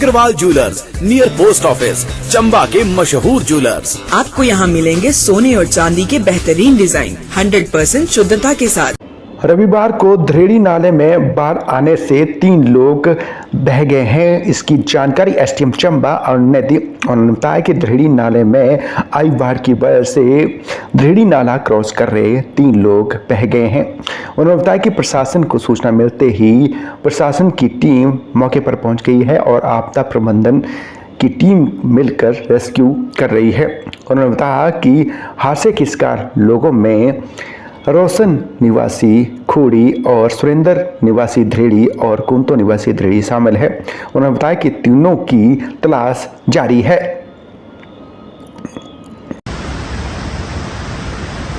Agarwal jewellers near post office, Chamba के मशहूर jewellers. आपको यहाँ मिलेंगे सोने और चांदी के बेहतरीन डिजाइन 100% शुद्धता के साथ। रविवार को धरेड़ी नाले में बाढ़ आने से 3 लोग बह गए हैं। इसकी जानकारी एसडीएम चंबा और ने दी। उन्होंने बताया कि धरेड़ी नाले में आई बाढ़ की वजह से धरेड़ी नाला क्रॉस कर रहे 3 लोग बह गए हैं। उन्होंने बताया कि प्रशासन को सूचना मिलते ही प्रशासन की टीम मौके पर पहुंच गई है और आपदा प्रबंधन की टीम मिलकर रेस्क्यू कर रही है। उन्होंने बताया कि हादसे के शिकार लोगों में रोशन निवासी खोड़ी और सुरेंद्र निवासी धरेड़ी और कुंतो निवासी धरेड़ी शामिल है। उन्होंने बताया कि तीनों की तलाश जारी है।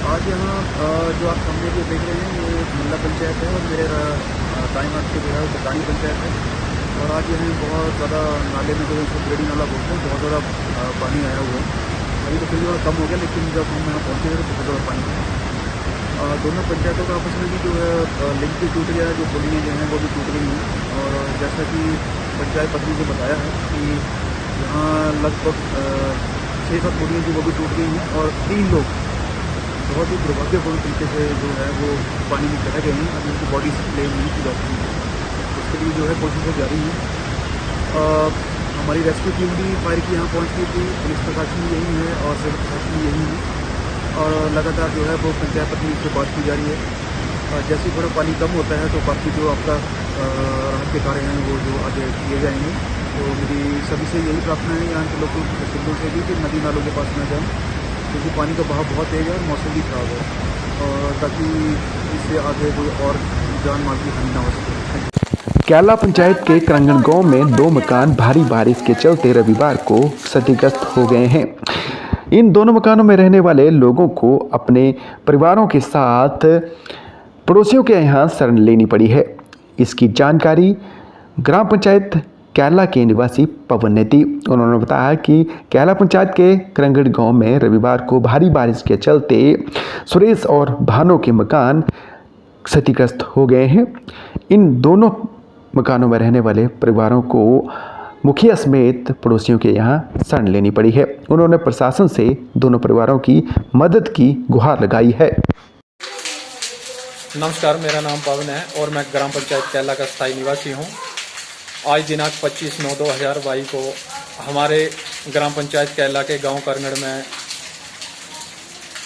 आज यहाँ जो आप सामने जो देख रहे हैं ये मुल्ला पंचायत है और मेरे दाएं हाथ से जो है बटानी पंचायत है। और आज यहाँ बहुत ज़्यादा नाले में जो धरेड़ी नाला बोलते हैं बहुत ज़्यादा पानी आया हुआ है। अभी तो फिर कम हो गया, लेकिन जब हम यहाँ पहुँचे तो बहुत ज़्यादा पानी है। दोनों पंचायतों का आपस में भी जो है लिंक भी टूट गया है, जो पुलियाँ जो हैं वो भी टूट गई हैं। और जैसा कि पंचायत पत्नी ने बताया है कि यहाँ लगभग 6-7 पुलियाँ जो वो भी टूट गई हैं और 3 लोग बहुत ही दुर्भाग्यपूर्ण तरीके से जो है वो पानी में बह गए हैं। अभी उनकी बॉडी से क्लेम नहीं की जा सकती है, उसके लिए जो है कोशिशें जारी हैं। हमारी रेस्क्यू टीम भी फायर की यहाँ पहुँच गई थी, पुलिस प्रशासन भी यही है और सिविल प्रशासन भी यही है। और लगातार जो है वो पंचायत पत्नी से बात की जा रही है। जैसे थोड़ा पानी कम होता है तो बाकी जो आपका राहत के कार्य हैं वो जो आगे किए जाएंगे। तो मेरी सभी से यही प्रार्थना है यहाँ के लोगों से भी कि नदी नालों के पास न जाएं, क्योंकि पानी का बहाव बहुत तेज़ है और मौसम भी खराब है, और ताकि इससे आगे कोई और जान माल की हानि ना हो सके। कैला पंचायत के करंगन गांव में 2 मकान भारी बारिश के चलते रविवार को क्षतिग्रस्त हो गए हैं। इन दोनों मकानों में रहने वाले लोगों को अपने परिवारों के साथ पड़ोसियों के यहाँ शरण लेनी पड़ी है। इसकी जानकारी ग्राम पंचायत कैला के निवासी पवन ने दी। उन्होंने बताया कि कैला पंचायत के करंगड़ गांव में रविवार को भारी बारिश के चलते सुरेश और भानो के मकान क्षतिग्रस्त हो गए हैं। इन दोनों मकानों में रहने वाले परिवारों को मुखिया समेत पड़ोसियों के यहाँ शरण लेनी पड़ी है। उन्होंने प्रशासन से दोनों परिवारों की मदद की गुहार लगाई है। नमस्कार, मेरा नाम पवन है और मैं ग्राम पंचायत कैला का स्थायी निवासी हूँ। आज दिनांक 25/9/2022 को हमारे ग्राम पंचायत कैला के गांव करंगड़ में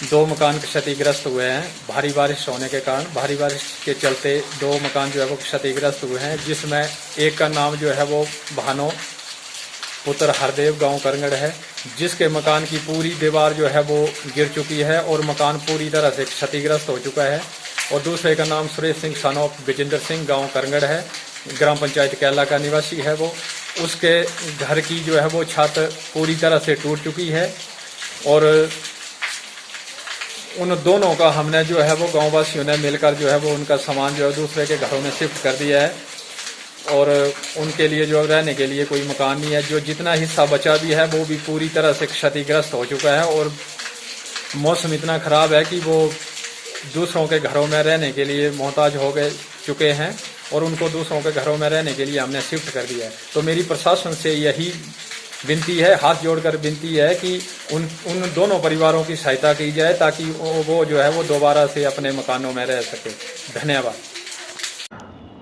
2 मकान क्षतिग्रस्त हुए हैं। भारी बारिश होने के कारण भारी बारिश के चलते 2 मकान जो है वो क्षतिग्रस्त हुए हैं, जिसमें एक का नाम जो है वो भानो पुत्र हरदेव गांव करंगड़ है, जिसके मकान की पूरी दीवार जो है वो गिर चुकी है और मकान पूरी तरह से क्षतिग्रस्त हो चुका है। और दूसरे का नाम सुरेश सिंह सन ऑफ विजेंद्र सिंह गाँव करंगड़ है, ग्राम पंचायत कैला का निवासी है वो। उसके घर की जो है वो छत पूरी तरह से टूट चुकी है और उन दोनों का हमने जो है वो गाँव वासियों ने मिलकर जो है वो उनका सामान जो है दूसरे के घरों में शिफ्ट कर दिया है और उनके लिए जो रहने के लिए कोई मकान नहीं है। जो जितना हिस्सा बचा भी है वो भी पूरी तरह से क्षतिग्रस्त हो चुका है और मौसम इतना ख़राब है कि वो दूसरों के घरों में रहने के लिए मोहताज हो गए चुके हैं और उनको दूसरों के घरों में रहने के लिए हमने शिफ्ट कर दिया है। तो मेरी प्रशासन से यही विनती है, हाथ जोड़कर विनती है कि उन दोनों परिवारों की सहायता की जाए ताकि वो जो है वो दोबारा से अपने मकानों में रह सके। धन्यवाद।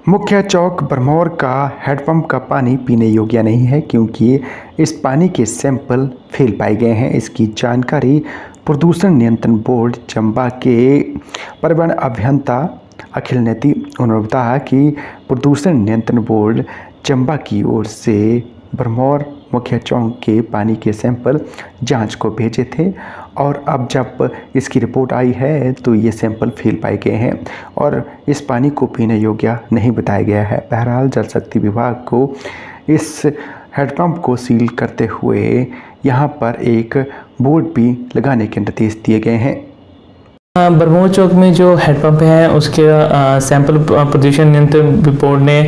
मुख्य चौक बरमौर का हैंडपंप का पानी पीने योग्य नहीं है क्योंकि इस पानी के सैंपल फेल पाए गए हैं। इसकी जानकारी प्रदूषण नियंत्रण बोर्ड चंबा के परिवहन अभियंता अखिल ने दी। उन्होंने बताया कि प्रदूषण नियंत्रण बोर्ड चंबा की ओर से बरमौर मुख्य चौक के पानी के सैंपल जांच को भेजे थे और अब जब इसकी रिपोर्ट आई है तो ये सैंपल फेल पाए गए हैं और इस पानी को पीने योग्य नहीं बताया गया है। बहरहाल जल शक्ति विभाग को इस हैंडपंप को सील करते हुए यहाँ पर एक बोर्ड भी लगाने के निर्देश दिए गए हैं। बरमोह चौक में जो हेडपंप है उसके सैंपल प्रदूषण नियंत्रण बोर्ड ने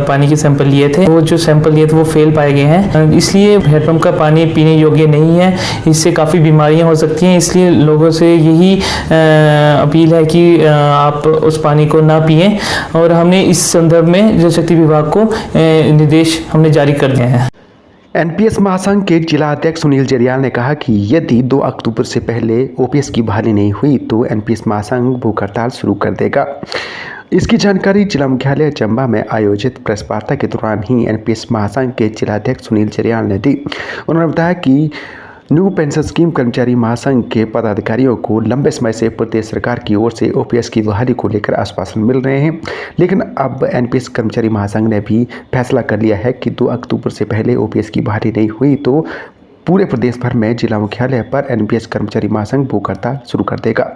पानी के सैंपल लिए थे। वो जो सैंपल लिए थे वो फेल पाए गए हैं, इसलिए हेडपंप का पानी पीने योग्य नहीं है। इससे काफ़ी बीमारियां हो सकती हैं, इसलिए लोगों से यही अपील है कि आप उस पानी को ना पिएं। और हमने इस संदर्भ में जल शक्ति विभाग को निर्देश हमने जारी कर दिए हैं। एनपीएस महासंघ के जिला अध्यक्ष सुनील जरियाल ने कहा कि यदि 2 अक्टूबर से पहले ओपीएस की बहाली नहीं हुई तो एनपीएस महासंघ भूख हड़ताल शुरू कर देगा। इसकी जानकारी जिला मुख्यालय चंबा में आयोजित प्रेस वार्ता के दौरान ही एनपीएस महासंघ के जिला अध्यक्ष सुनील जरियाल ने दी। उन्होंने बताया कि न्यू पेंशन स्कीम कर्मचारी महासंघ के पदाधिकारियों को लंबे समय से प्रदेश सरकार की ओर से ओपीएस की बहाली को लेकर आश्वासन मिल रहे हैं, लेकिन अब एनपीएस कर्मचारी महासंघ ने भी फैसला कर लिया है कि 2 अक्टूबर से पहले ओपीएस की बहाली नहीं हुई तो पूरे प्रदेश भर में जिला मुख्यालय पर एनपीएस कर्मचारी महासंघ भूख हड़ताल शुरू कर देगा।